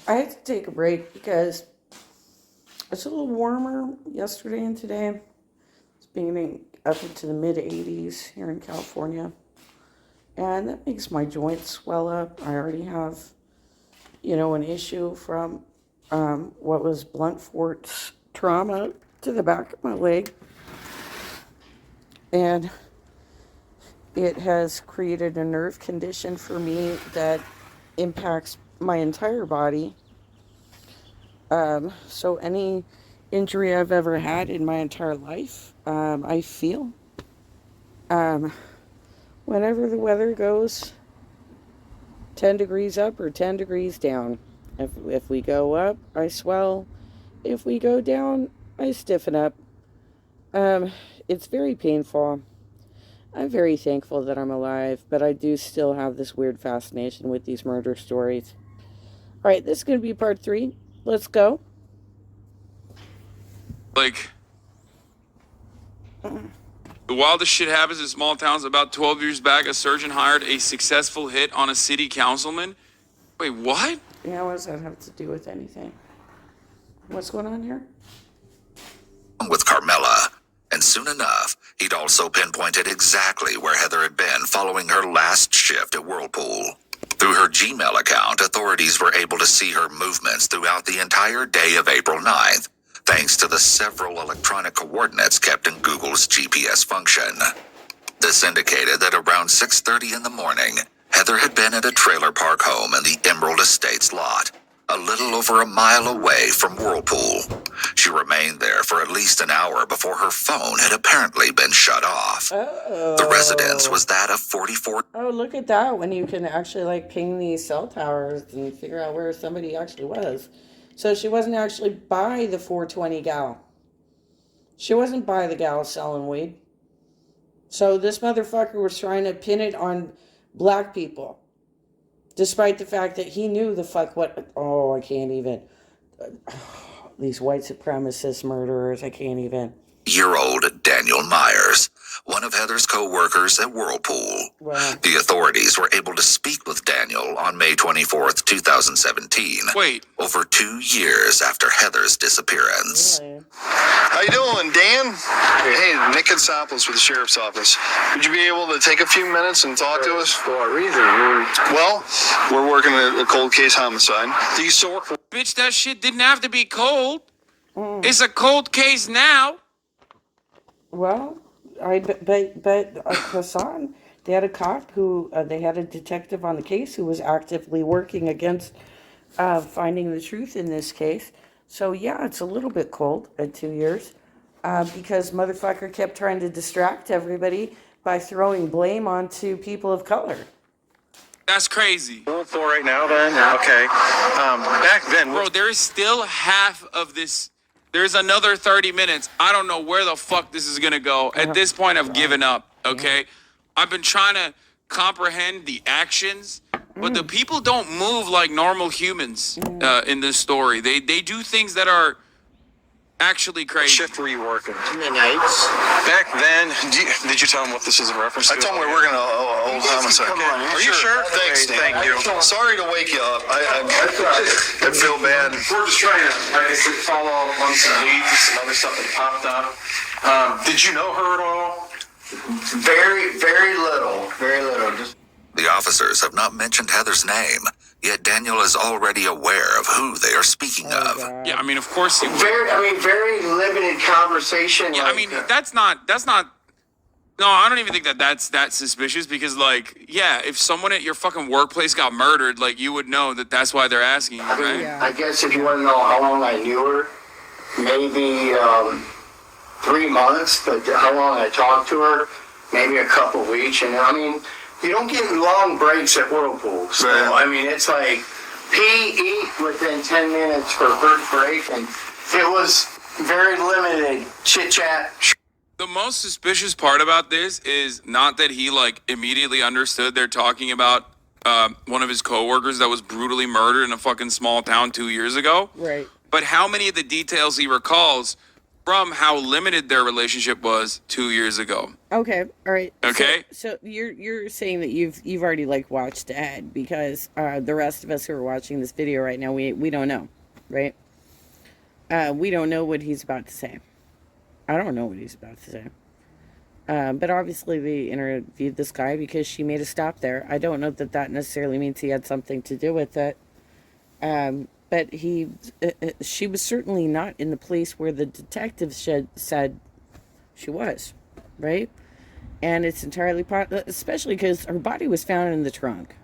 I had to take a break because it's a little warmer yesterday and today. It's being up into the mid 80s here in California. And that makes my joints swell up. I already have, an issue from what was blunt force trauma to the back of my leg. And it has created a nerve condition for me that impacts my entire body. So any injury I've ever had in my entire life, I feel. Whenever the weather goes 10 degrees up or 10 degrees down. If we go up, I swell. If we go down, I stiffen up. It's very painful. I'm very thankful that I'm alive, but I do still have this weird fascination with these murder stories. All right, this is going to be part 3. Let's go. Like, the wildest shit happens in small towns. About 12 years back, a surgeon hired a successful hit on a city councilman. Wait, what? Yeah, what does that have to do with anything? What's going on here? With Carmela, and soon enough, he'd also pinpointed exactly where Heather had been following her last shift at Whirlpool. Through her Gmail account, authorities were able to see her movements throughout the entire day of April 9th, thanks to the several electronic coordinates kept in Google's GPS function. This indicated that around 6:30 in the morning, Heather had been at a trailer park home in the Emerald Estates lot, a little over a mile away from Whirlpool. She remained there for at least an hour before her phone had apparently been shut off. The residence was that of 44... Oh, look at that, when you can actually ping these cell towers and figure out where somebody actually was. So she wasn't actually by the 420 gal. She wasn't by the gal selling weed. So this motherfucker was trying to pin it on black people. Despite the fact that he knew the fuck what... Oh, I can't even... These white supremacist murderers, I can't even... Year-old Daniel Myers, one of Heather's co-workers at Whirlpool. Wow. The authorities were able to speak with Daniel on May 24th, 2017. Wait. Over 2 years after Heather's disappearance. Really? How you doing, Dan? Hey, Nick Katsopoulos with the Sheriff's Office. Would you be able to take a few minutes and talk to us? For what reason? Well, we're working a cold case homicide. Do you still work for... Bitch, that shit didn't have to be cold. It's a cold case now. Well, Hassan, they had a cop who, they had a detective on the case who was actively working against finding the truth in this case. So yeah, it's a little bit cold at 2 years because motherfucker kept trying to distract everybody by throwing blame onto people of color. That's crazy. For right now, then? Okay. Back then... Bro, there is still half of this. There's another 30 minutes. I don't know where the fuck this is going to go. At this point, I've given up, okay? I've been trying to comprehend the actions, but the people don't move like normal humans in this story. They do things that are actually crazy. Shift were you working? Nights. Back then, did you tell them what this is in reference to? I told him we were working a old homicide. Come on, are you sure? Thanks, Dan. Thank you. Sorry to wake you up. I feel bad. We're just trying to, like I said, follow up on some leads, some other stuff that popped up. Did you know her at all? Very, very little. Very little. Just... The officers have not mentioned Heather's name, yet Daniel is already aware of who they are speaking of. God. Yeah, I mean, of course he would. Very limited conversation. Yeah, I mean, that's not, no, I don't even think that's that suspicious because, yeah, if someone at your fucking workplace got murdered, you would know that that's why they're asking you, right? Yeah. I guess if you want to know how long I knew her, maybe 3 months, but how long I talked to her, maybe a couple weeks. And I mean, you don't get long breaks at Whirlpool. So, Right. I mean, it's like pee, eat within 10 minutes for first break. And it was very limited chit-chat. The most suspicious part about this is not that he immediately understood they're talking about one of his coworkers that was brutally murdered in a fucking small town 2 years ago. Right. But how many of the details he recalls from how limited their relationship was 2 years ago. Okay, all right. Okay. So you're saying that you've already like watched ahead, because the rest of us who are watching this video right now, we don't know, right? We don't know what he's about to say. I don't know what he's about to say. But obviously they interviewed this guy because she made a stop there. I don't know that necessarily means he had something to do with it. But she was certainly not in the place where the detective said she was, right? And it's entirely especially because her body was found in the trunk,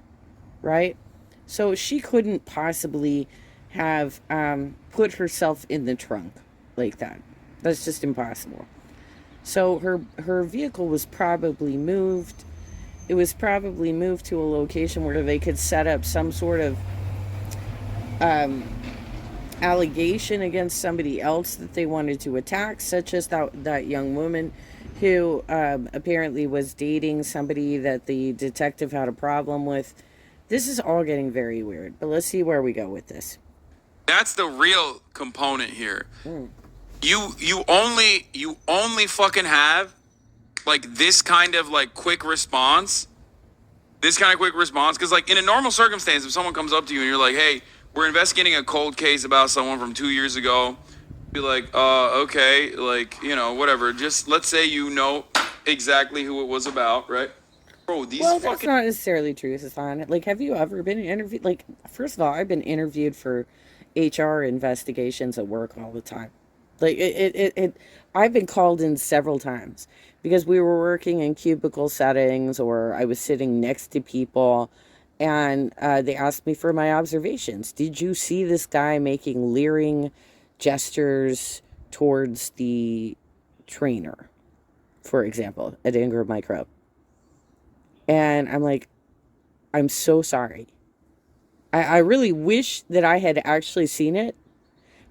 right? So she couldn't possibly have put herself in the trunk like that. That's just impossible. So her vehicle was probably moved. It was probably moved to a location where they could set up some sort of allegation against somebody else that they wanted to attack, such as that young woman who apparently was dating somebody that the detective had a problem with. This is all getting very weird, but let's see where we go with this. That's the real component here. You only fucking have like this kind of like quick response. Because like in a normal circumstance, if someone comes up to you and you're like, hey, we're investigating a cold case about someone from 2 years ago, be like, okay, like, you know, whatever. Just let's say you know exactly who it was about, right? Bro, That's not necessarily true, Hassan. Like, have you ever been interviewed? Like, first of all, I've been interviewed for HR investigations at work all the time. Like, I've been called in several times because we were working in cubicle settings, or I was sitting next to people, and they asked me for my observations. Did you see this guy making leering gestures towards the trainer, for example, at Ingram Micro? And I'm like, I'm so sorry. I really wish that I had actually seen it,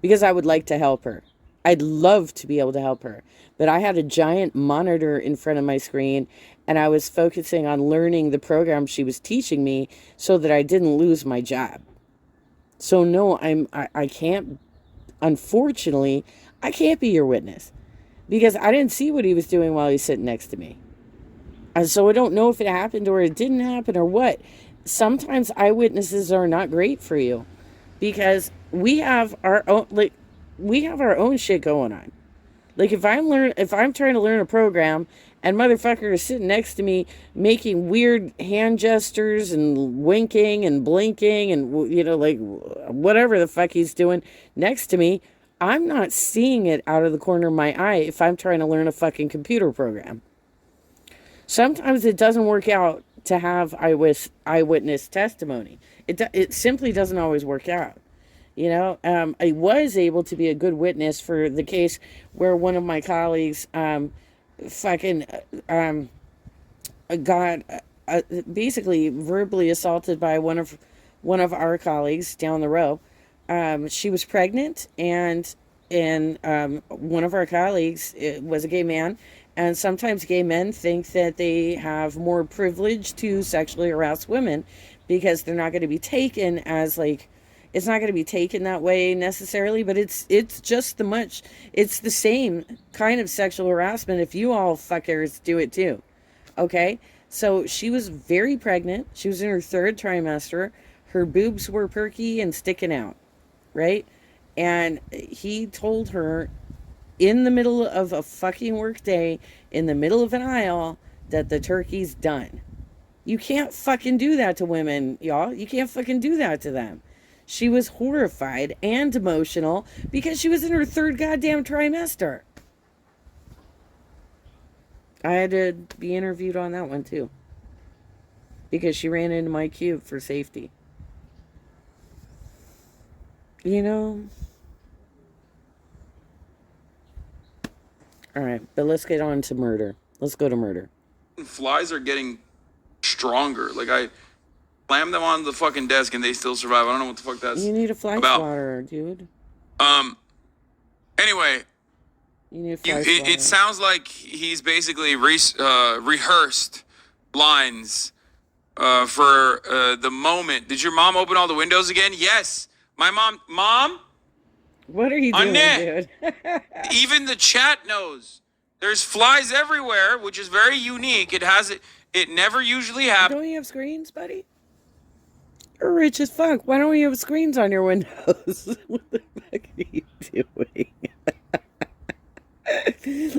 because I would like to help her. I'd love to be able to help her. But I had a giant monitor in front of my screen, and I was focusing on learning the program she was teaching me so that I didn't lose my job. So no, I can't, unfortunately, I can't be your witness, because I didn't see what he was doing while he's sitting next to me. And so I don't know if it happened or it didn't happen or what. Sometimes eyewitnesses are not great for you, because we have our own shit going on. Like, if I'm trying to learn a program and motherfucker is sitting next to me making weird hand gestures and winking and blinking and, you know, like whatever the fuck he's doing next to me, I'm not seeing it out of the corner of my eye if I'm trying to learn a fucking computer program. Sometimes it doesn't work out to have eyewitness testimony. It simply doesn't always work out. You know, I was able to be a good witness for the case where one of my colleagues got basically verbally assaulted by one of our colleagues down the row. She was pregnant, and one of our colleagues was a gay man. And sometimes gay men think that they have more privilege to sexually harass women, because they're not going to be taken as like, it's not going to be taken that way necessarily, but it's the same kind of sexual harassment if you all fuckers do it too. Okay? So she was very pregnant. She was in her 3rd trimester. Her boobs were perky and sticking out. Right? And he told her in the middle of a fucking work day, in the middle of an aisle, that the turkey's done. You can't fucking do that to women, y'all. You can't fucking do that to them. She was horrified and emotional because she was in her 3rd goddamn trimester. I had to be interviewed on that one too, because she ran into my cube for safety. You know? All right, but let's get on to murder. Let's go to murder. Flies are getting stronger. Like, I slam them on the fucking desk and they still survive. I don't know what the fuck that's You need a fly about. swatter, dude. Anyway, You need a fly swatter. it sounds like he's basically rehearsed lines for the moment. Did your mom open all the windows again? Yes. My mom, What are you doing, Annette. dude? Even the chat knows. There's flies everywhere, which is very unique. It never usually happens. Don't you have screens, buddy? You're rich as fuck. Why don't you have screens on your windows? What the fuck are you doing?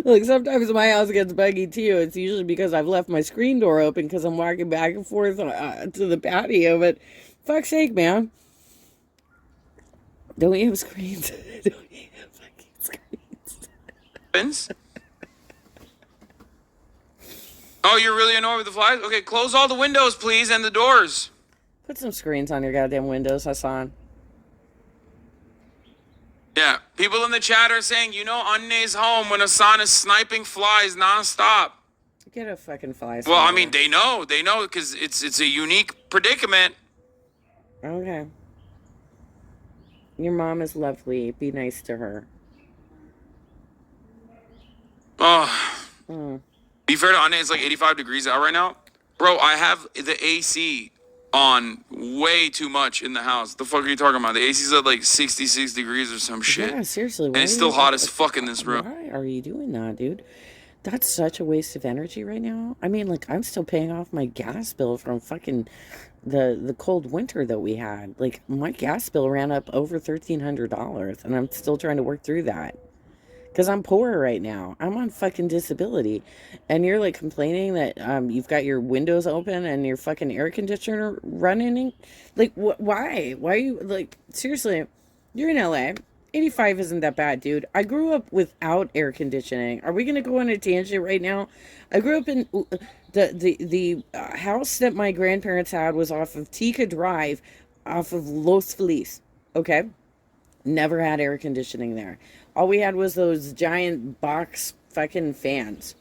Look, sometimes my house gets buggy too. It's usually because I've left my screen door open because I'm walking back and forth to the patio. But fuck's sake, man. Don't you have screens? Don't you have fucking screens? Oh, you're really annoyed with the flies? Okay, close all the windows, please, and the doors. Put some screens on your goddamn windows, Hassan. Yeah, people in the chat are saying, Anne's home when Hassan is sniping flies nonstop. Get a fucking fly. Well, I mean, they know, because it's a unique predicament. Okay. Your mom is lovely. Be nice to her. Oh. Be fair to Anne, it's like 85 degrees out right now. Bro, I have the AC on way too much in the house. The fuck are you talking about? The AC's at like 66 degrees or some shit. Yeah, seriously. And it's still hot as fuck in this room. Why are you doing that, dude? That's such a waste of energy right now. I mean, like, I'm still paying off my gas bill from fucking the cold winter that we had. Like, my gas bill ran up over $1,300, and I'm still trying to work through that. Because I'm poor right now. I'm on fucking disability. And you're like complaining that you've got your windows open and your fucking air conditioner running. Like, why? Why are you, like, seriously, you're in LA. 85 isn't that bad, dude. I grew up without air conditioning. Are we going to go on a tangent right now? I grew up in the house that my grandparents had was off of Tika Drive, off of Los Feliz. Okay? Never had air conditioning there. All we had was those giant box fucking fans.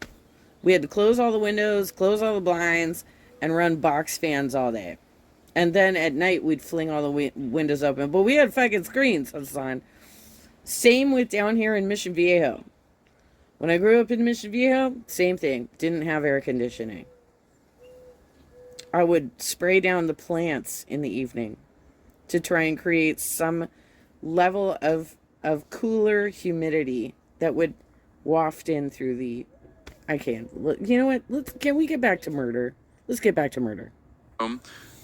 We had to close all the windows, close all the blinds, and run box fans all day. And then at night, we'd fling all the windows open. But we had fucking screens, Hassan. Same with down here in Mission Viejo. When I grew up in Mission Viejo, same thing. Didn't have air conditioning. I would spray down the plants in the evening to try and create some level of cooler humidity that would waft in through the... I can't. You know what? Can we get back to murder? Let's get back to murder.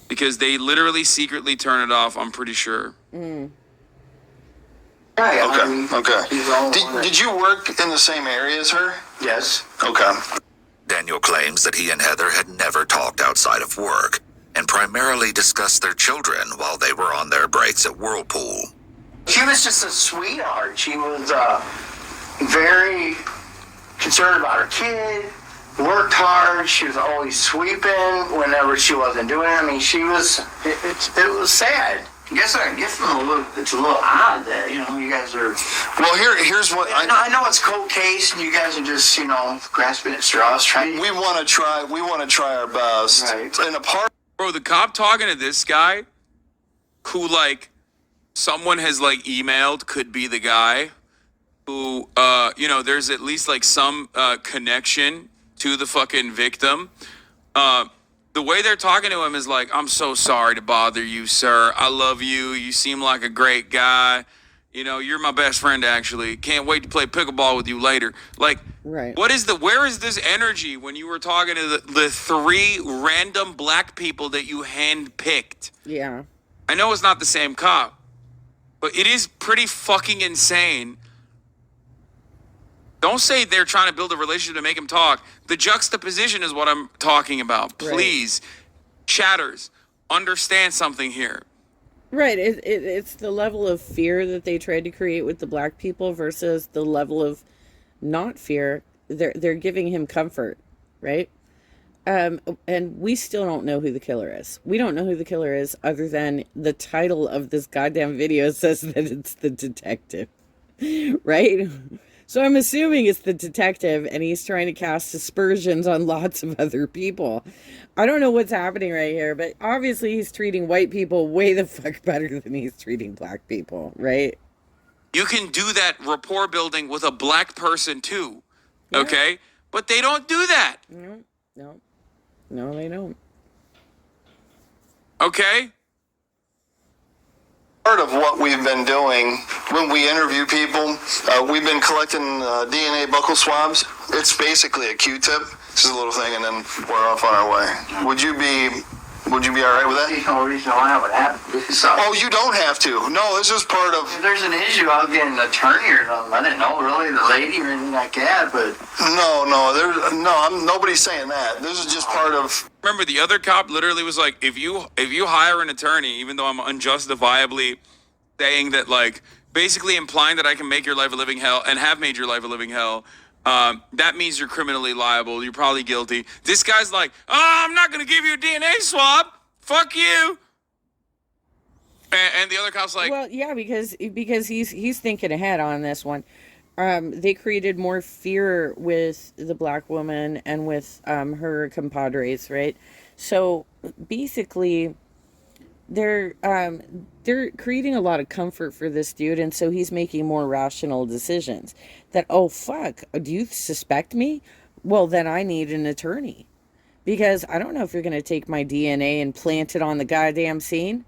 Because they literally secretly turn it off, I'm pretty sure. Yeah, Okay. Did you work in the same area as her? Yes. Okay. Daniel claims that he and Heather had never talked outside of work and primarily discussed their children while they were on their breaks at Whirlpool. She was just a sweetheart. She was very concerned about her kid, worked hard. She was always sweeping whenever she wasn't doing it. I mean, she was, it was sad. I guess it's a little odd that, you guys are... Well, here's what I know it's cold case and you guys are just, grasping at straws trying... We want to try our best. Right. And a part... Bro, the cop talking to this guy who, like, someone has, like, emailed could be the guy who, there's at least, like, some connection to the fucking victim. The way they're talking to him is like, I'm so sorry to bother you, sir. I love you. You seem like a great guy. You're my best friend, actually. Can't wait to play pickleball with you later. Like, right. Where is this energy when you were talking to the three random black people that you handpicked? Yeah. I know it's not the same cop, but it is pretty fucking insane. Don't say they're trying to build a relationship to make him talk. The juxtaposition is what I'm talking about. Please, chatters, understand something here. Right. It's the level of fear that they tried to create with the black people versus the level of not fear. They're giving him comfort, right? And we still don't know who the killer is. We don't know who the killer is other than the title of this goddamn video says that it's the detective, right? So I'm assuming it's the detective and he's trying to cast aspersions on lots of other people. I don't know what's happening right here, but obviously he's treating white people way the fuck better than he's treating black people, right? You can do that rapport building with a black person too, okay? But they don't do that. No, they don't. Okay? Part of what we've been doing when we interview people, we've been collecting DNA buccal swabs. It's basically a Q-tip. Just a little thing, and then we're off on our way. Would you be all right with that? There's no reason why I would have to do something. Oh, you don't have to. No, it's just part of. If there's an issue, I'll get an attorney or something. I didn't know really the lady or anything like that, but Nobody's saying that. This is just part of. Remember, the other cop literally was like, if you hire an attorney, even though I'm unjustifiably saying that, like, basically implying that I can make your life a living hell and have made your life a living hell, that means you're criminally liable. You're probably guilty. This guy's like, oh, I'm not going to give you a DNA swab. Fuck you. And the other cop's like, well, yeah, because he's thinking ahead on this one. They created more fear with the black woman and with her compadres, right? So basically, they're creating a lot of comfort for this dude, and so he's making more rational decisions. That, oh fuck, do you suspect me? Well, then I need an attorney, because I don't know if you're gonna take my DNA and plant it on the goddamn scene,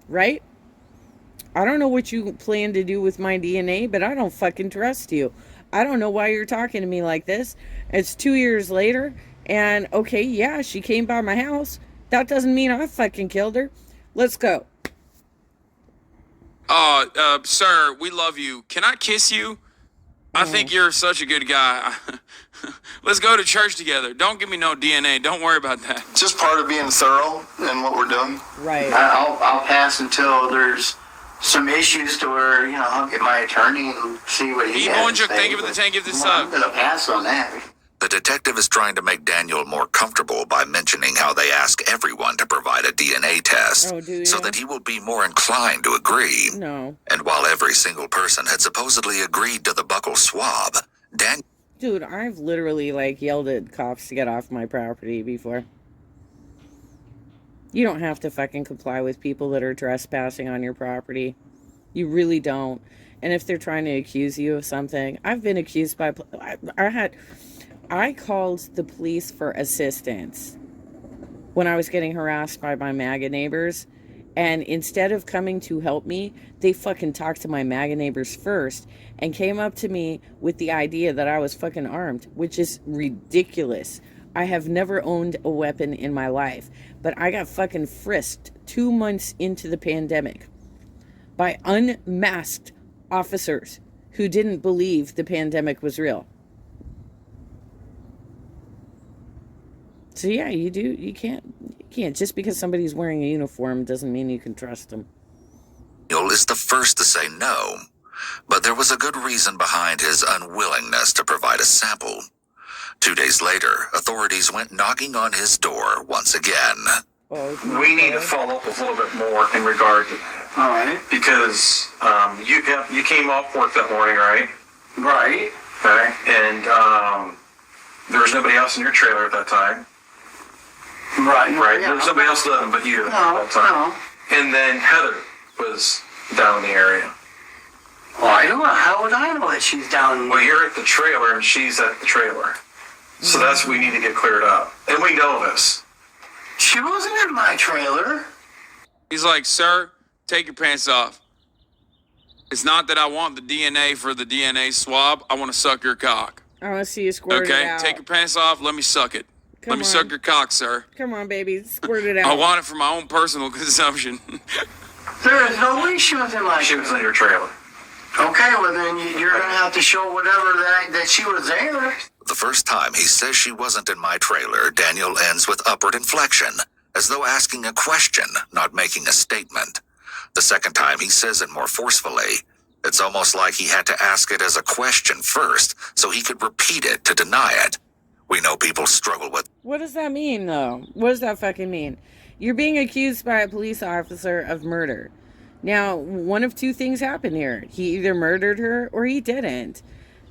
right? I don't know what you plan to do with my DNA, but I don't fucking trust you. I don't know why you're talking to me like this. It's 2 years later, and okay, yeah, she came by my house. That doesn't mean I fucking killed her. Let's go. Sir, we love you. Can I kiss you? I think you're such a good guy. Let's go to church together. Don't give me no DNA. Don't worry about that. Just part of being thorough in what we're doing. Right. I'll pass until there's some issues to where, I'll get my attorney and see what he has to say. Thank you for the tank. Give this I'm up. going to pass on that. The detective is trying to make Daniel more comfortable by mentioning how they ask everyone to provide a DNA test, Oh, do so you? that he will be more inclined to agree. No. And while every single person had supposedly agreed to the buccal swab, Daniel Dude, I've literally, yelled at cops to get off my property before. You don't have to fucking comply with people that are trespassing on your property. You really don't. And if they're trying to accuse you of something, I've been accused by... I called the police for assistance when I was getting harassed by my MAGA neighbors. And instead of coming to help me, they fucking talked to my MAGA neighbors first and came up to me with the idea that I was fucking armed, which is ridiculous. I have never owned a weapon in my life, but I got fucking frisked 2 months into the pandemic by unmasked officers who didn't believe the pandemic was real. So yeah, you can't just because somebody's wearing a uniform doesn't mean you can trust them. is the first to say no, but there was a good reason behind his unwillingness to provide a sample. 2 days later, authorities went knocking on his door once again. We need to follow up a little bit more in regard to that. All right. Because you came off work that morning, right? Right. Okay. And there was nobody else in your trailer at that time. Right. Right. Yeah. There was nobody else living but you at that time. And then Heather was down in the area. Well, I don't know. How would I know that she's down? Well, you're at the trailer and she's at the trailer. So that's what we need to get cleared up. And we know this. She wasn't in my trailer. He's like, sir, take your pants off. It's not that I want the DNA for the DNA swab. I want to suck your cock. I want to see you squirt it Okay, out. take your pants off. Let me suck it. Come Let me on. suck your cock, sir. Come on, baby. Squirt it out. I want it for my own personal consumption. There is no way she was in my She trailer. was in your trailer. Okay, well then you're going to have to show whatever that she was there. The first time he says she wasn't in my trailer, Daniel ends with upward inflection, as though asking a question, not making a statement. The second time he says it more forcefully. It's almost like he had to ask it as a question first, so he could repeat it to deny it. We know people struggle with. What does that mean, though? What does that fucking mean? You're being accused by a police officer of murder. Now, one of two things happened here. He either murdered her or he didn't.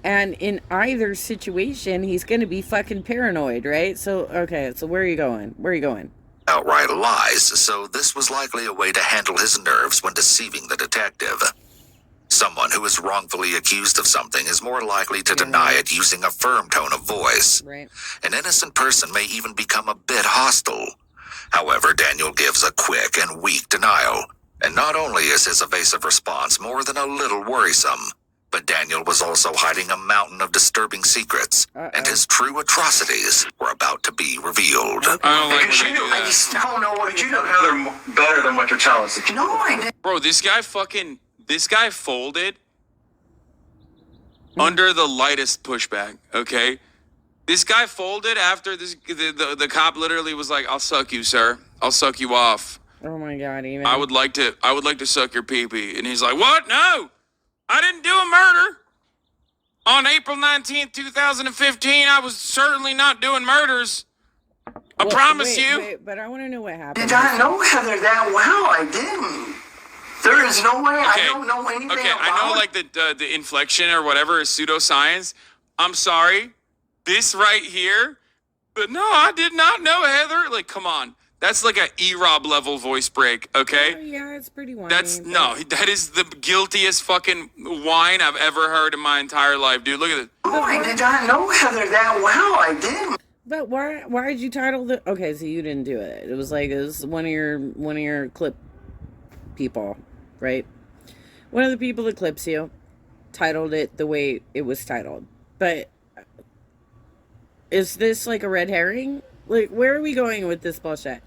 And in either situation, he's going to be fucking paranoid, right? So, okay, so where are you going? Where are you going? Outright lies, so this was likely a way to handle his nerves when deceiving the detective. Someone who is wrongfully accused of something is more likely to deny it using a firm tone of voice. Right. An innocent person may even become a bit hostile. However, Daniel gives a quick and weak denial, And not only is his evasive response more than a little worrisome, but Daniel was also hiding a mountain of disturbing secrets, and his true atrocities were about to be revealed. I don't like Because when they do I that. just don't know what You know Heather better than what you're telling us. No, I didn't. Bro, this guy folded under the lightest pushback, okay? This guy folded after the cop literally was like, "I'll suck you, sir. I'll suck you off. Oh my God, even. I would like to suck your pee-pee." And he's like, "What? No. I didn't do a murder. On April 19th, 2015, I was certainly not doing murders. I promise you." Wait, but I want to know what happened. Did I know Heather that well? I didn't. There is no way. I Okay. don't know anything Okay, about I know it. like the inflection or whatever is pseudoscience. I'm sorry. This right here, but no, I did not know Heather. Like, come on. That's like a E-Rob level voice break, Oh, okay? yeah, it's pretty whiny. That is the guiltiest fucking whine I've ever heard in my entire life, dude. Look at it. No, I did not know Heather that well. I didn't. But why did you title the? Okay, so you didn't do it. It was one of your clip people, right? One of the people that clips you titled it the way it was titled. But is this like a red herring? Like, where are we going with this bullshit?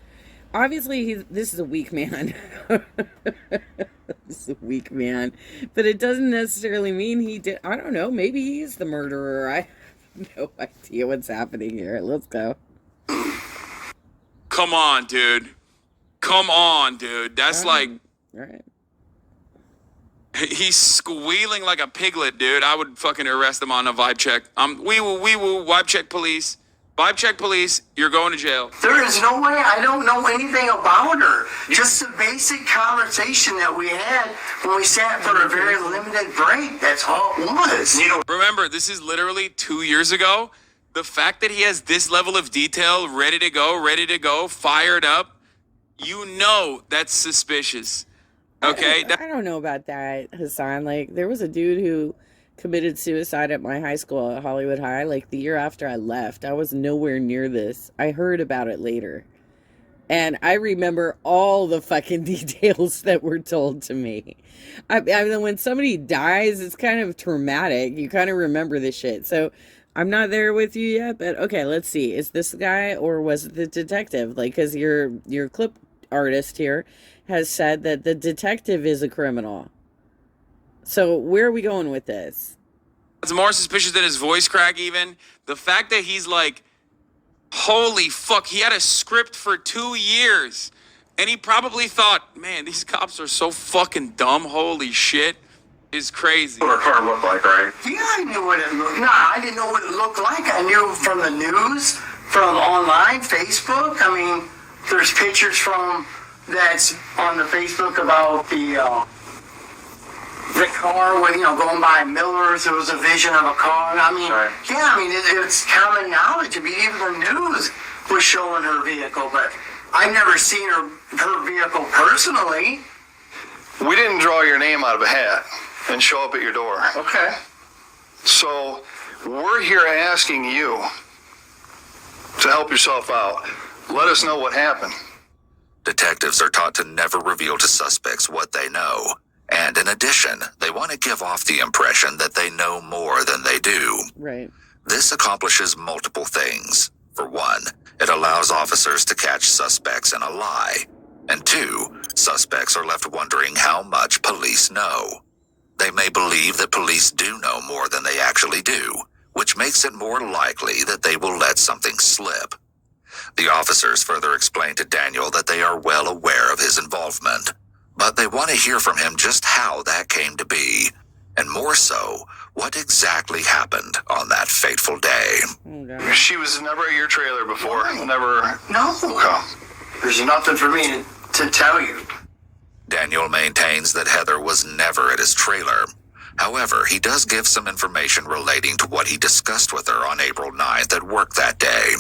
Obviously, this is a weak man. This is a weak man. But it doesn't necessarily mean he did. I don't know. Maybe he's the murderer. I have no idea what's happening here. Let's go. Come on, dude. Come on, dude. That's like, All right. he's squealing like a piglet, dude. I would fucking arrest him on a vibe check. We will, vibe check police. Vibe check police, you're going to jail. There is no way. I don't know anything about her. Just a basic conversation that we had when we sat for a very limited break. That's all it was. You know, Remember, this is literally 2 years ago. The fact that he has this level of detail, ready to go, fired up, you know that's suspicious. Okay? I don't know about that, Hassan. Like, there was a dude who committed suicide at my high school at Hollywood High, like the year after I left. I was nowhere near this. I heard about it later. And I remember all the fucking details that were told to me. I mean, when somebody dies, it's kind of traumatic. You kind of remember this shit. So I'm not there with you yet, but okay, let's see. Is this the guy or was it the detective? Like, because your clip artist here has said that the detective is a criminal. So where are we going with this? It's more suspicious than his voice crack even. The fact that he's like, holy fuck, he had a script for 2 years. And he probably thought, man, these cops are so fucking dumb. Holy shit. Is crazy. what her car looked like, right? yeah, I knew what it looked. Nah, I didn't know what it looked like. I knew from the news, from online, Facebook. I mean, there's pictures from that's on the Facebook about the car when, going by Miller's, there was a vision of a car. I mean, Right. yeah, I mean, it's common knowledge. I mean, even the news was showing her vehicle, but I've never seen her vehicle personally. We didn't draw your name out of a hat and show up at your door. Okay. So we're here asking you to help yourself out. Let us know what happened. Detectives are taught to never reveal to suspects what they know. And in addition, they want to give off the impression that they know more than they do. Right. This accomplishes multiple things. For one, it allows officers to catch suspects in a lie. And two, suspects are left wondering how much police know. They may believe that police do know more than they actually do, which makes it more likely that they will let something slip. The officers further explain to Daniel that they are well aware of his involvement, but they want to hear from him just how that came to be, and more so, what exactly happened on that fateful day. Oh, God. She was never at your trailer before. Never. No. Okay. There's nothing for me to tell you. Daniel maintains that Heather was never at his trailer. However, he does give some information relating to what he discussed with her on April 9th at work that day.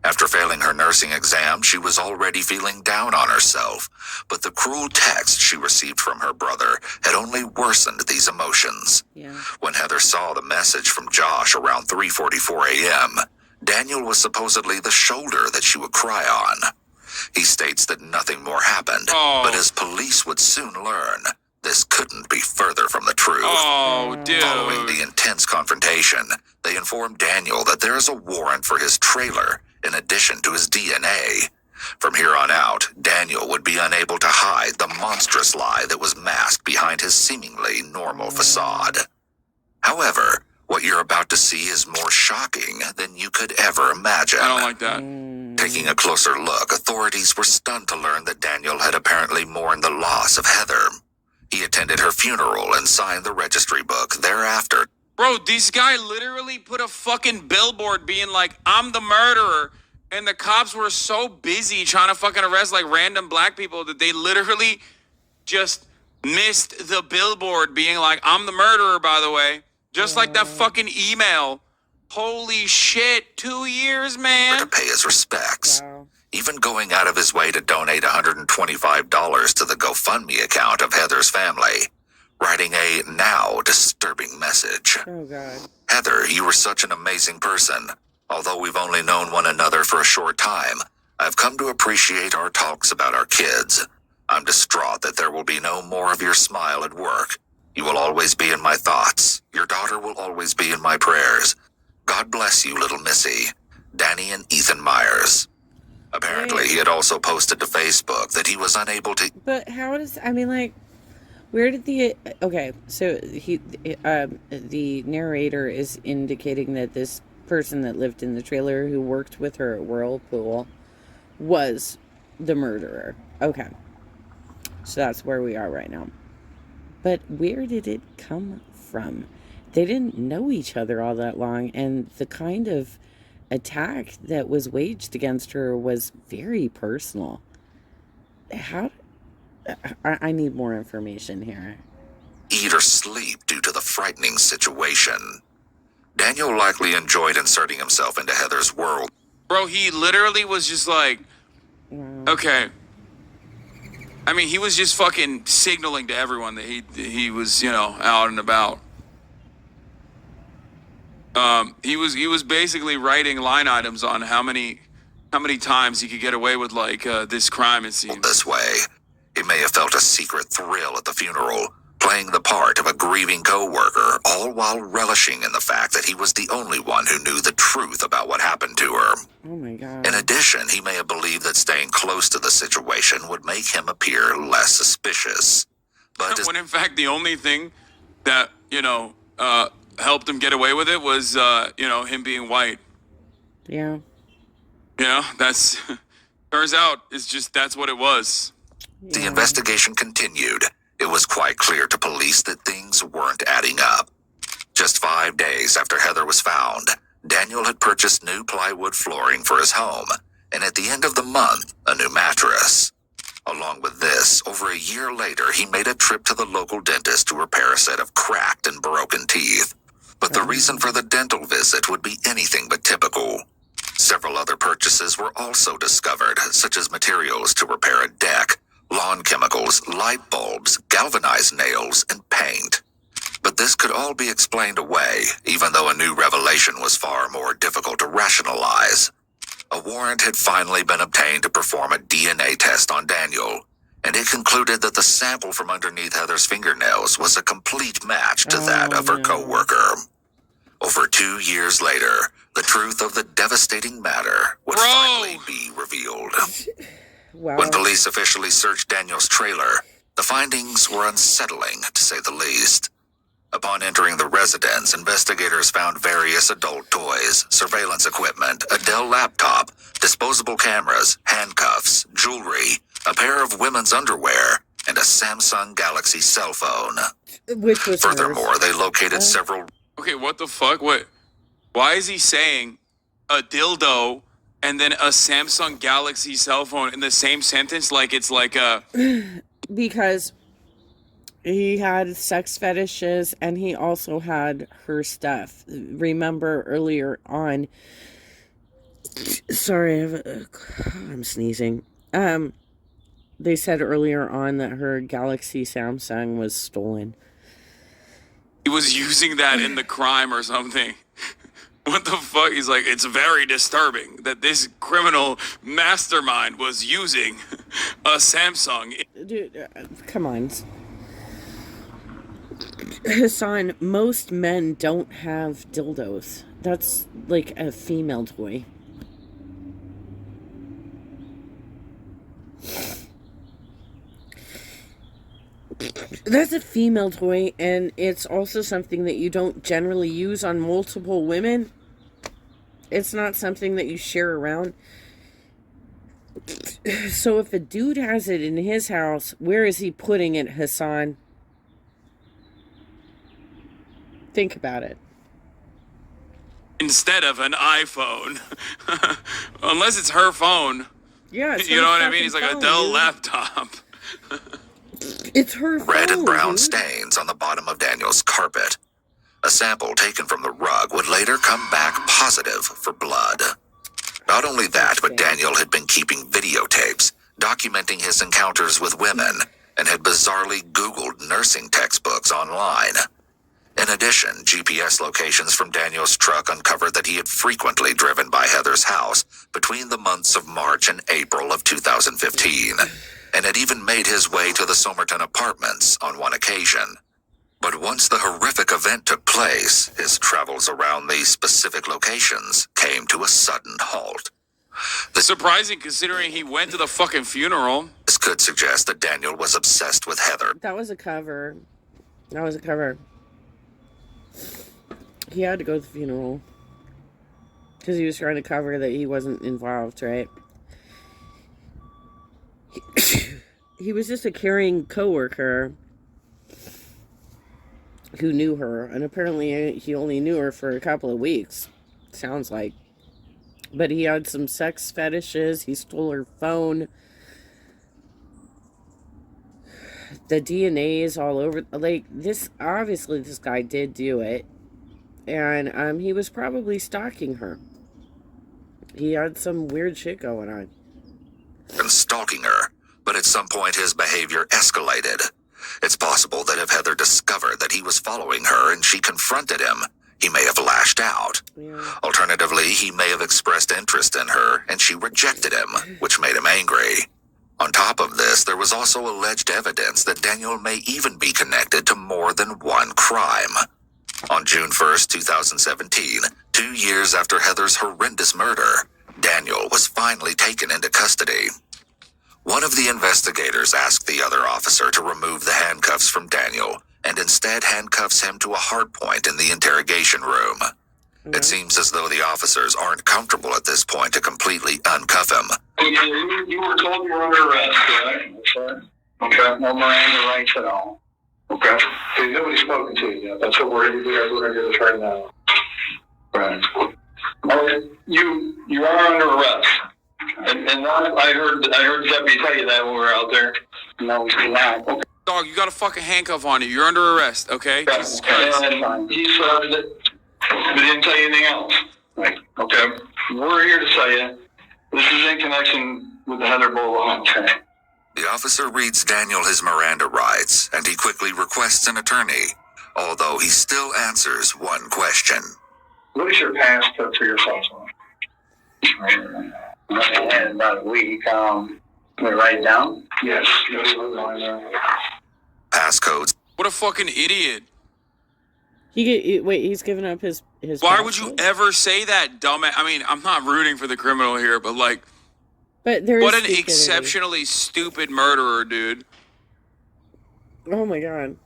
After failing her nursing exam, she was already feeling down on herself, but the cruel text she received from her brother had only worsened these emotions. Yeah. When Heather saw the message from Josh around 3:44 a.m., Daniel was supposedly the shoulder that she would cry on. He states that nothing more happened, but as police would soon learn, this couldn't be further from the truth. Oh, Following dude. the intense confrontation, they informed Daniel that there is a warrant for his trailer in addition to his DNA. From here on out, Daniel would be unable to hide the monstrous lie that was masked behind his seemingly normal facade. However, what you're about to see is more shocking than you could ever imagine. I don't like that. Taking a closer look, authorities were stunned to learn that Daniel had apparently mourned the loss of Heather. He attended her funeral and signed the registry book thereafter. Bro, this guy literally put a fucking billboard being like, I'm the murderer. And the cops were so busy trying to fucking arrest like random black people that they literally just missed the billboard being like, I'm the murderer, by the way. Just like that fucking email. Holy shit, 2 years, To man. pay his respects, Wow. even going out of his way to donate $125 to the GoFundMe account of Heather's family, writing a now disturbing message. Oh, God. Heather, you were such an amazing person. Although we've only known one another for a short time, I've come to appreciate our talks about our kids. I'm distraught that there will be no more of your smile at work. You will always be in my thoughts. Your daughter will always be in my prayers. God bless you, little Missy. Danny and Ethan Myers. Apparently, he had also posted to Facebook that he was unable to... But how does, I mean, like, where did the, okay, so the narrator is indicating that this person that lived in the trailer who worked with her at Whirlpool was the murderer. Okay. So that's where we are right now. But where did it come from? They didn't know each other all that long, and the kind of attack that was waged against her was very personal. How? I need more information here. eat or sleep due to the frightening situation. Daniel likely enjoyed inserting himself into Heather's world. Bro, he literally was just like, okay. I mean, he was just fucking signaling to everyone that he was, out and about. He was basically writing line items on how many times he could get away with this crime, it seems. This way, he may have felt a secret thrill at the funeral, playing the part of a grieving co-worker, all while relishing in the fact that he was the only one who knew the truth about what happened to her. Oh my God. In addition, he may have believed that staying close to the situation would make him appear less suspicious. But as When in fact the only thing that, helped him get away with it was, him being white. Yeah. That's, turns out that's what it was. the investigation continued, it was quite clear to police that things weren't adding up. Just 5 days after Heather was found, Daniel had purchased new plywood flooring for his home, and at the end of the month, a new mattress. Along with this, over a year later, he made a trip to the local dentist to repair a set of cracked and broken teeth. But the reason for the dental visit would be anything but typical. Several other purchases were also discovered, such as materials to repair a deck, lawn chemicals, light bulbs, galvanized nails, and paint. But this could all be explained away, even though a new revelation was far more difficult to rationalize. A warrant had finally been obtained to perform a DNA test on Daniel, and it concluded that the sample from underneath Heather's fingernails was a complete match to that of her co-worker. Over 2 years later, the truth of the devastating matter would finally be revealed. Wow. When police officially searched Daniel's trailer, the findings were unsettling, to say the least. Upon entering the residence, investigators found various adult toys, surveillance equipment, a Dell laptop, disposable cameras, handcuffs, jewelry, a pair of women's underwear, and a Samsung Galaxy cell phone. Which was Furthermore, they located several... Okay, what the fuck? Why is he saying a dildo and then a Samsung Galaxy cell phone in the same sentence? Like it's like a... because he had sex fetishes and he also had her stuff. Remember earlier on, sorry, I'm sneezing. They said earlier on that her Galaxy Samsung was stolen. He was using that in the crime or something. What the fuck? He's like, it's very disturbing that this criminal mastermind was using a Samsung. Dude, come on. Hassan, most men don't have dildos. That's like a female toy. That's a female toy, and it's also something that you don't generally use on multiple women. It's not something that you share around. So if a dude has it in his house, where is he putting it, Hassan? Think about it. Instead of an iPhone. Unless it's her phone. Yeah, it's You her know what I fucking mean? He's like a phone, Dell dude. laptop. It's her phone. Red and brown dude. stains on the bottom of Daniel's carpet. A sample taken from the rug would later come back positive for blood. Not only that, but Daniel had been keeping videotapes documenting his encounters with women and had bizarrely Googled nursing textbooks online. In addition, GPS locations from Daniel's truck uncovered that he had frequently driven by Heather's house between the months of March and April of 2015, and had even made his way to the Somerton apartments on one occasion. But once the horrific event took place, his travels around these specific locations came to a sudden halt. Surprising considering he went to the fucking funeral. This could suggest that Daniel was obsessed with Heather. That was a cover. That was a cover. He had to go to the funeral. Because he was trying to cover that he wasn't involved, right? He was just a caring coworker who knew her, and apparently he only knew her for a couple of weeks, sounds like. But he had some sex fetishes. He stole her phone. The DNA is all over. Like, this, obviously this guy did do it, and he was probably stalking her. He had some weird shit going on. And stalking her, but at some point his behavior escalated. It's possible that if Heather discovered that he was following her and she confronted him, he may have lashed out. Yeah. Alternatively, he may have expressed interest in her and she rejected him, which made him angry. On top of this, there was also alleged evidence that Daniel may even be connected to more than one crime. On June 1st, 2017, 2 years after Heather's horrendous murder, Daniel was finally taken into custody. One of the investigators asked the other officer to remove the handcuffs from Daniel and instead handcuffs him to a hardpoint in the interrogation room. It seems as though the officers aren't comfortable at this point to completely uncuff him. You were told you were under arrest, correct? That's right. Okay, no Miranda rights at all. Okay. So nobody's spoken to you yet. That's what we're going to do. We're going to do this right now. Right. Okay. You are under arrest. And I heard Deputy tell you that when we were out there. No, he's not. Okay. Dog, you got a fucking handcuff on you. You're under arrest, okay? Jesus Christ. And he said that he didn't tell you anything else. Right. Okay. We're here to tell you this is in connection with the Heather Bola hunt. Okay. The officer reads Daniel his Miranda rights, and he quickly requests an attorney, although he still answers one question. What is your passcode for your cell phone? In about a week. Can we write it down? Yes. Passcodes. What a fucking idiot. Wait, he's giving up his Why would you password? ever say that, dumbass? I mean, I'm not rooting for the criminal here, but like, But there is what an stupidity. exceptionally stupid murderer, dude. Oh my god.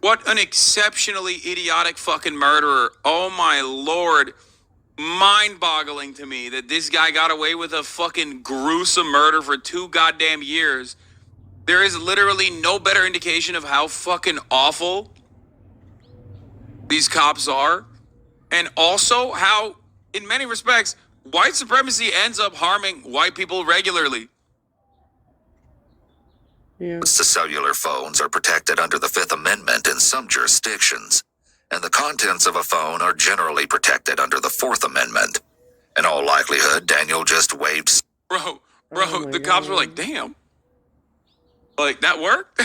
What an exceptionally idiotic fucking murderer. Oh my lord. Mind-boggling to me that this guy got away with a fucking gruesome murder for 2 goddamn years. There is literally no better indication of how fucking awful these cops are, and also how, in many respects, white supremacy ends up harming white people regularly. Yeah. The cellular phones are protected under the Fifth Amendment in some jurisdictions, and the contents of a phone are generally protected under the Fourth Amendment. In all likelihood, Daniel just waved. Bro, Oh my the cops were God. like, damn. Like, that worked?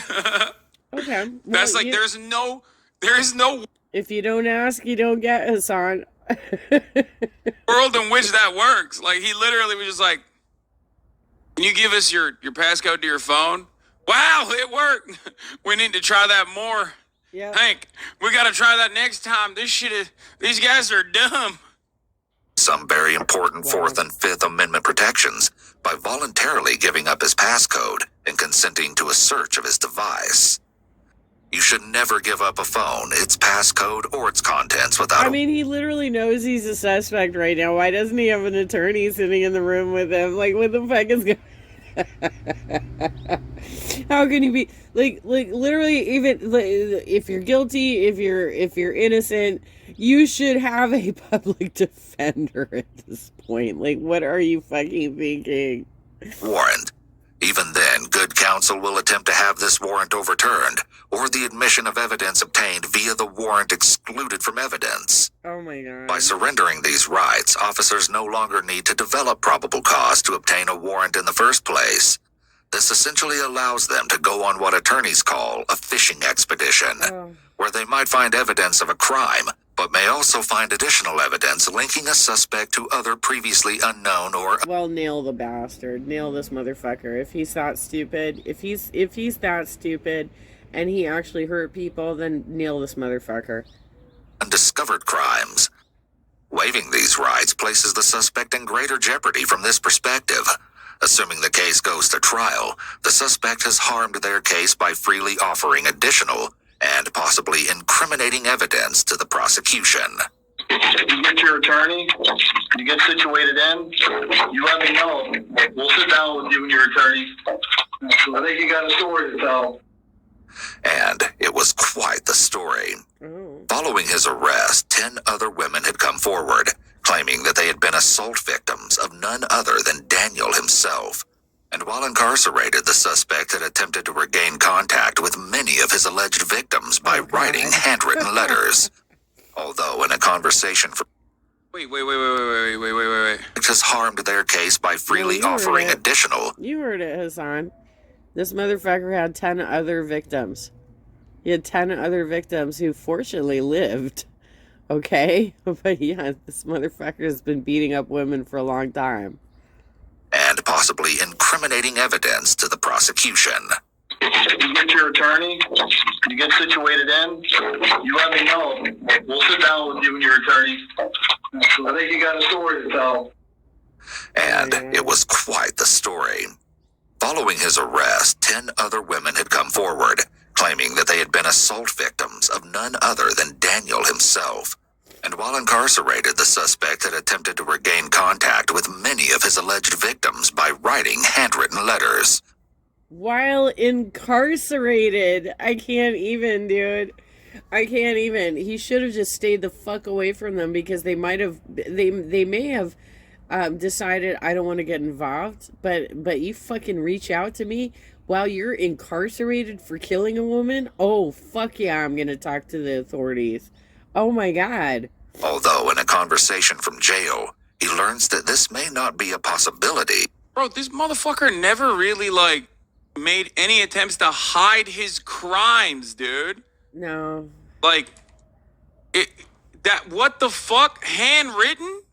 Okay. That's Well, like, there is no if you don't ask, you don't get, Hassan. world in which that works. Like, he literally was just like, can you give us your passcode to your phone? Wow, it worked. We need to try that more. Yeah. Hank, we got to try that next time. These guys are dumb. Some very important Fourth and Fifth Amendment protections by voluntarily giving up his passcode and consenting to a search of his device. You should never give up a phone, its passcode, or its contents without I mean, he literally knows he's a suspect right now. Why doesn't he have an attorney sitting in the room with him? Like, what the fuck is going? How can you be like literally, even if you're guilty, if you're innocent, you should have a public defender at this point. Like, what are you fucking thinking? warrant. Even then, good counsel will attempt to have this warrant overturned, or the admission of evidence obtained via the warrant excluded from evidence. Oh my god. By surrendering these rights, officers no longer need to develop probable cause to obtain a warrant in the first place. This essentially allows them to go on what attorneys call a fishing expedition, where they might find evidence of a crime, but may also find additional evidence linking a suspect to other previously unknown or Well, nail the bastard. Nail this motherfucker. If he's that stupid, if he's that stupid and he actually hurt people, then nail this motherfucker. undiscovered crimes. Waiving these rights places the suspect in greater jeopardy from this perspective. Assuming the case goes to trial, the suspect has harmed their case by freely offering additional and possibly incriminating evidence to the prosecution. You get your attorney, you get situated in, you let me know. We'll sit down with you and your attorney. I think you got a story to tell. And it was quite the story. Oh. Following his arrest, 10 other women had come forward, claiming that they had been assault victims of none other than Daniel himself. And while incarcerated, the suspect had attempted to regain contact with many of his alleged victims by writing handwritten letters. Although in a conversation for Wait. has harmed their case by freely you heard offering it. additional You heard it, Hassan. This motherfucker had 10 other victims. He had 10 other victims who fortunately lived. Okay? But yeah, this motherfucker has been beating up women for a long time. and possibly incriminating evidence to the prosecution. You get your attorney, you get situated in, you let me know. We'll sit down with you and your attorney. I think you got a story to tell. And it was quite the story. Following his arrest, 10 other women had come forward, claiming that they had been assault victims of none other than Daniel himself. And while incarcerated, the suspect had attempted to regain contact with many of his alleged victims by writing handwritten letters. While incarcerated. I can't even, dude. I can't even. He should have just stayed the fuck away from them, because they might have, they may have decided, I don't want to get involved, but you fucking reach out to me while you're incarcerated for killing a woman? Oh, fuck yeah, I'm gonna talk to the authorities. Oh my god. Although in a conversation from jail, he learns that this may not be a possibility. Bro, this motherfucker never really, made any attempts to hide his crimes, dude. No. What the fuck? Handwritten?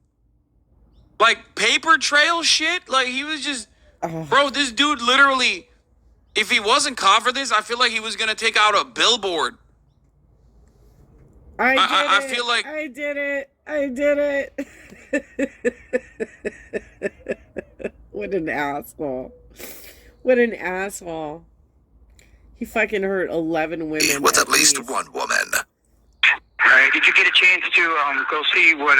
Paper trail shit? He was just... Bro, this dude literally... If he wasn't caught for this, I feel like he was gonna take out a billboard. I feel like... I did it. What an asshole. What an asshole. He fucking hurt 11 women. With at least one woman. Alright, did you get a chance to go see what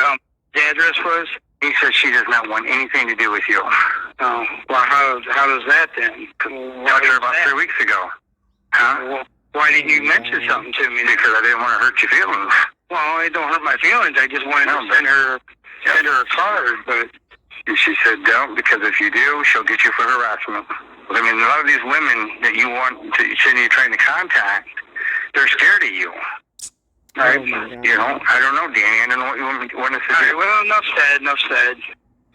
the address was? He said she does not want anything to do with you. Oh, well, how does that then? Talked to her about 3 weeks ago. Huh? Well, why didn't you mention something to me? Because I didn't want to hurt your feelings. Well, it don't hurt my feelings. I just wanted to send her a card, but she said don't, because if you do, she'll get you for harassment. I mean, a lot of these women that you you're trying to contact, they're scared of you. Right? You know, I don't know, Danny. I don't know what you want us to do. Right, well, enough said.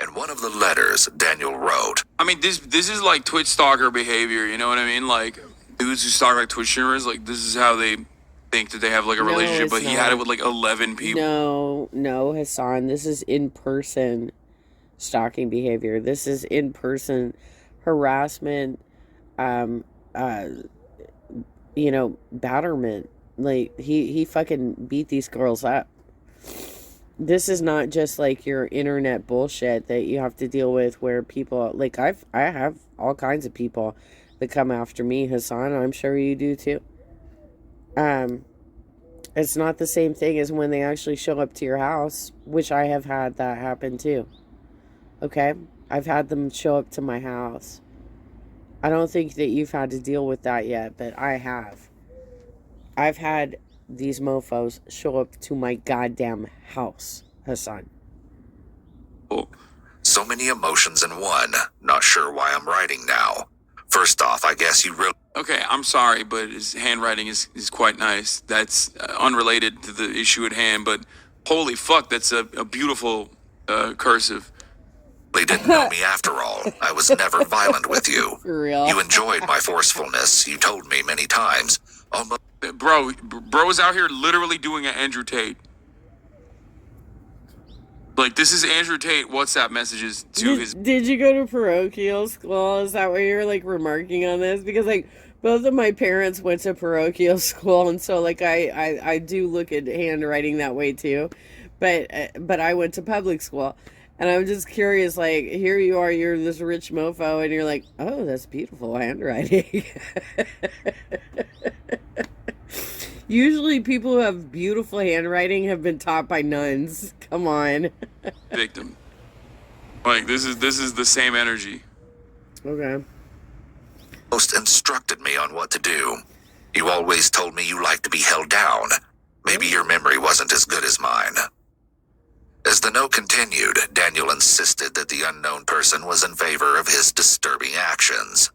In one of the letters Daniel wrote, I mean, this is like Twitch stalker behavior, you know what I mean? Dudes who stalk Twitch streamers, this is how they think that they have like a No, relationship, it's but he had it not. with like 11 people. No, Hassan. This is in-person stalking behavior. This is in-person harassment, um, uh, batterment. Like, he fucking beat these girls up. This is not just like your internet bullshit that you have to deal with where people, like, I have all kinds of people that come after me, Hassan. I'm sure you do too. It's not the same thing as when they actually show up to your house, which I have had that happen too. Okay? I've had them show up to my house. I don't think that you've had to deal with that yet, but I have. I've had these mofos show up to my goddamn house, Hassan. So many emotions in one. Not sure why I'm writing now. First off, I guess you really Okay, I'm sorry, but his handwriting is quite nice. That's unrelated to the issue at hand, but holy fuck, that's a beautiful cursive. didn't know me after all. I was never violent with you. For real. You enjoyed my forcefulness. You told me many times. Almost Bro is out here literally doing an Andrew Tate. Like, this is Andrew Tate WhatsApp messages to his... Did you go to parochial school? Is that why you're, like, remarking on this? Because, like, both of my parents went to parochial school, and so, like, I do look at handwriting that way, too. But I went to public school. And I'm just curious, like, here you are, you're this rich mofo, and you're like, oh, that's beautiful handwriting. Usually people who have beautiful handwriting have been taught by nuns. Come on. victim. Like, this is the same energy. Okay. instructed me on what to do. You always told me you liked to be held down. Maybe your memory wasn't as good as mine. As the note continued, Daniel insisted that the unknown person was in favor of his disturbing actions.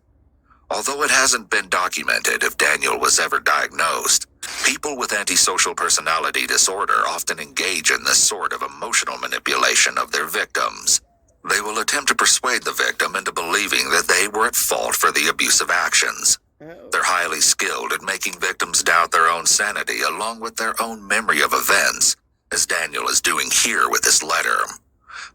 Although it hasn't been documented if Daniel was ever diagnosed, people with antisocial personality disorder often engage in this sort of emotional manipulation of their victims. They will attempt to persuade the victim into believing that they were at fault for the abusive actions. They're highly skilled at making victims doubt their own sanity along with their own memory of events, as Daniel is doing here with this letter.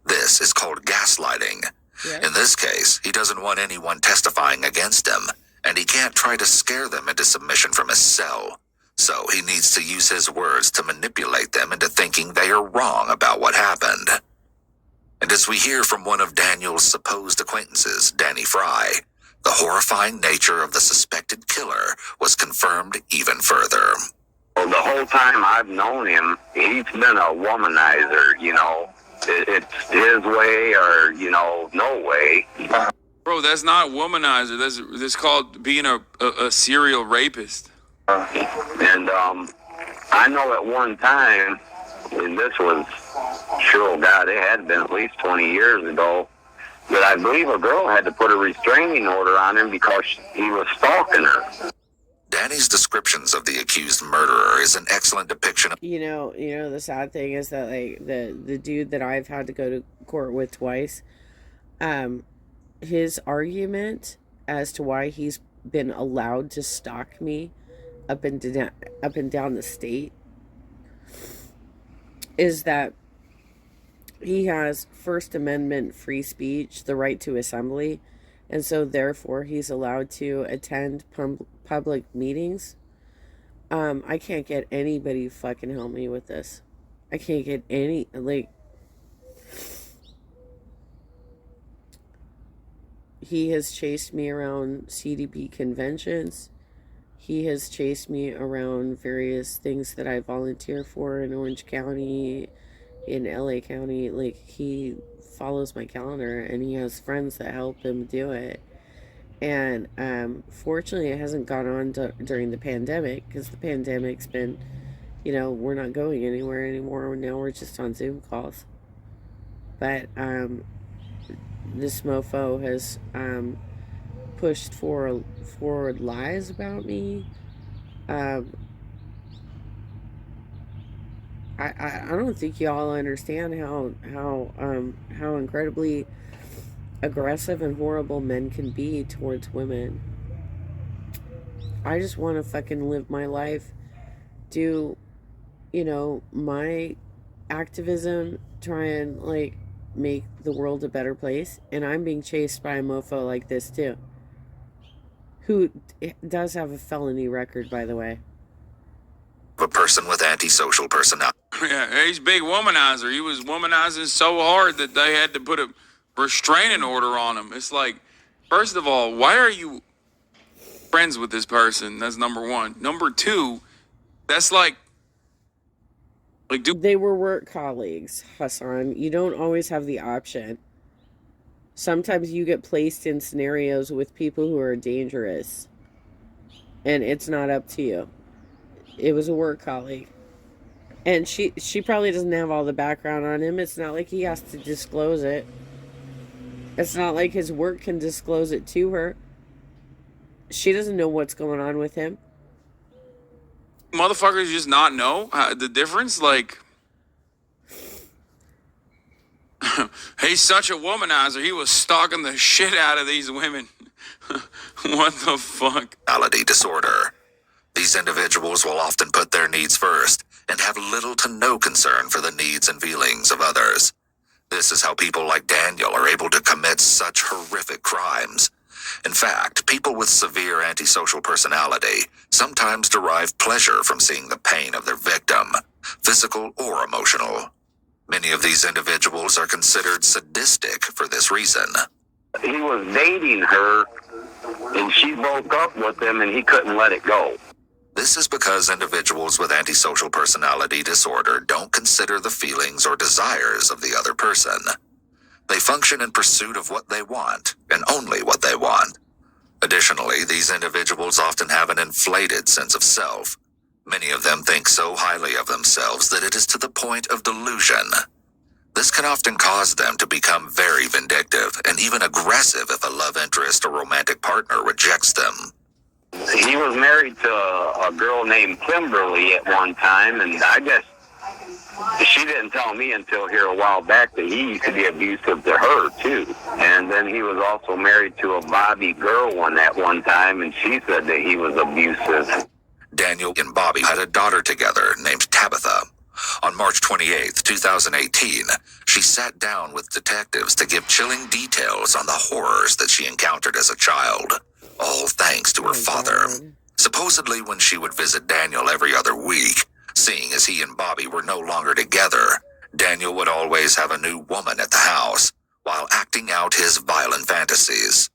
This is called gaslighting. Yeah. In this case, he doesn't want anyone testifying against him, and he can't try to scare them into submission from his cell. So he needs to use his words to manipulate them into thinking they are wrong about what happened. And as we hear from one of Daniel's supposed acquaintances, Danny Fry, the horrifying nature of the suspected killer was confirmed even further. Well, the whole time I've known him, he's been a womanizer, you know. It's his way or, you know, no way. Bro, that's not womanizer. That's called being a serial rapist. And I know at one time, and this was, sure, God, it had been at least 20 years ago, that I believe a girl had to put a restraining order on him because he was stalking her. Danny's descriptions of the accused murderer is an excellent depiction of You know, the sad thing is that, like, the dude that I've had to go to court with twice, his argument as to why he's been allowed to stalk me up and down the state is that he has First Amendment free speech, the right to assembly, and so therefore he's allowed to attend public meetings. I can't get anybody to fucking help me with this. I can't get any, like, he has chased me around CDP conventions. He has chased me around various things that I volunteer for in Orange County, in LA County. Like, he follows my calendar and he has friends that help him do it. And fortunately it hasn't gone on during the pandemic, because the pandemic's been, we're not going anywhere anymore. Now we're just on Zoom calls. But this mofo has pushed forward lies about me. I don't think y'all understand how incredibly aggressive and horrible men can be towards women. I just want to fucking live my life do, my activism, try and like make the world a better place, and I'm being chased by a mofo like this too, who does have a felony record, by the way. A person with antisocial personality. Yeah, he's a big womanizer. He was womanizing so hard that they had to put a restraining order on him. It's like, first of all, why are you friends with this person? That's number one. Number two, that's like They were work colleagues, Hassan. You don't always have the option. Sometimes you get placed in scenarios with people who are dangerous, and it's not up to you. It was a work colleague. And she probably doesn't have all the background on him. It's not like he has to disclose it. It's not like his work can disclose it to her. She doesn't know what's going on with him. motherfuckers just not know the difference. Like, he's such a womanizer. He was stalking the shit out of these women. What the fuck? Personality disorder. These individuals will often put their needs first and have little to no concern for the needs and feelings of others. This is how people like Daniel are able to commit such horrific crimes. In fact, people with severe antisocial personality sometimes derive pleasure from seeing the pain of their victim, physical or emotional. Many of these individuals are considered sadistic for this reason. He was dating her, and she broke up with him, and he couldn't let it go. This is because individuals with antisocial personality disorder don't consider the feelings or desires of the other person. They function in pursuit of what they want, and only what they want. Additionally, these individuals often have an inflated sense of self. Many of them think so highly of themselves that it is to the point of delusion. This can often cause them to become very vindictive and even aggressive if a love interest or romantic partner rejects them. He was married to a girl named Kimberly at one time, and I guess she didn't tell me until here a while back that he used to be abusive to her, too. And then he was also married to a Bobby girl at one time, and she said that he was abusive. Daniel and Bobby had a daughter together named Tabitha. On March 28, 2018, she sat down with detectives to give chilling details on the horrors that she encountered as a child, all thanks to her father. Supposedly, when she would visit Daniel every other week, seeing as he and Bobby were no longer together, Daniel would always have a new woman at the house, while acting out his violent fantasies.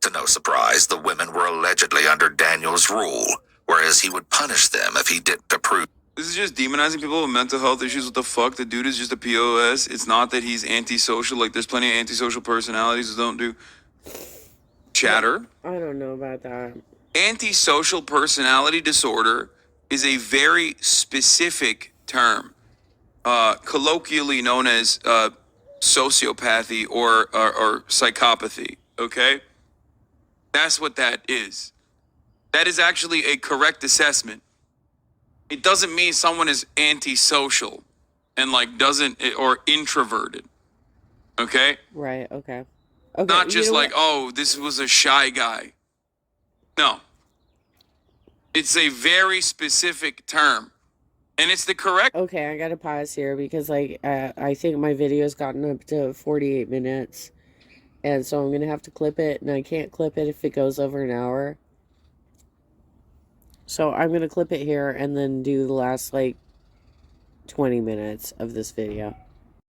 To no surprise, the women were allegedly under Daniel's rule, whereas he would punish them if he didn't approve. This is just demonizing people with mental health issues. What the fuck? The dude is just a POS. It's not that he's antisocial. Like, there's plenty of antisocial personalities who don't do chatter. I don't know about that. Antisocial personality disorder is a very specific term, colloquially known as sociopathy or psychopathy, okay? That's what that is. That is actually a correct assessment. It doesn't mean someone is antisocial and like doesn't or introverted. Okay? Right, okay. Not just like, oh, this was a shy guy. No. It's a very specific term. And it's the correct. Okay, I gotta pause here because I think my video's gotten up to 48 minutes. And so I'm gonna have to clip it, and I can't clip it if it goes over an hour. So I'm going to clip it here and then do the last 20 minutes of this video.